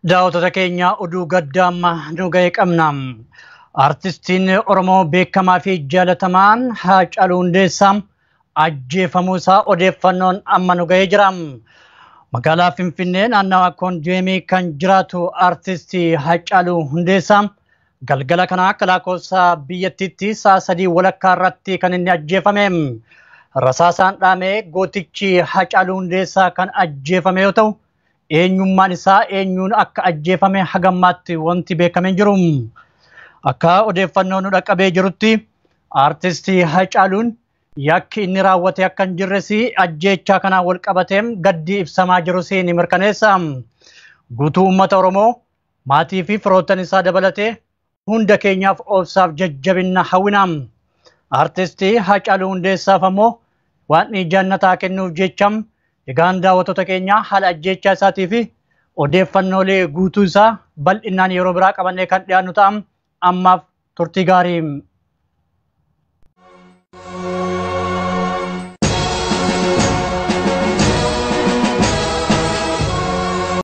Daawwattoota keenya oduu gaddaamma nu ga'e qabna. Artistiin Oromoo beekamaa fi jaalatamaan Haacaaluu Hundeessaa ajjeefamuu isaa odeeffannoon amma nu ga'ee jira. Magaalaa Finfinnee naannawaa Kondoomii kan jiraatu artistii Haacaaluu Hundeessaa galgala kana akka lakkoofsa biyyattiitti sa'a 3 walakkaa irratti kan inni ajjeefame. Rasaasaan dhaamee gootichi Haacaaluu Hundeessaa kan ajjeefame yoo ta'u, eenyummaan isaa eenyuun akka ajjeefame hagammaatti wanti beekamee jiru. Akka odeeffannoo nu dhaqqabee jirutti artistii Haacaaluun yakki inni raawwate akka hin jirres ajjeechaa kanaan wal qabateem gaddi ibsamaa jirus ni mirkaneessa. Guutuu uummata Oromoo maatii fi firoottan isaa dabalatee hunda keenyaaf obsaaf jajjabinna hawwina. Artistii Haacaaluu Hundeessaaf ammoo waan jannataa kennuuf jecham egaan daawwattoota keenya haala ajjeechaa isaatii fi odeeffannoolee guutuu isaa bal'inaan yeroo biraa qabannee kan dhiyaannu ta'a. Ammaaf turtii gaarii.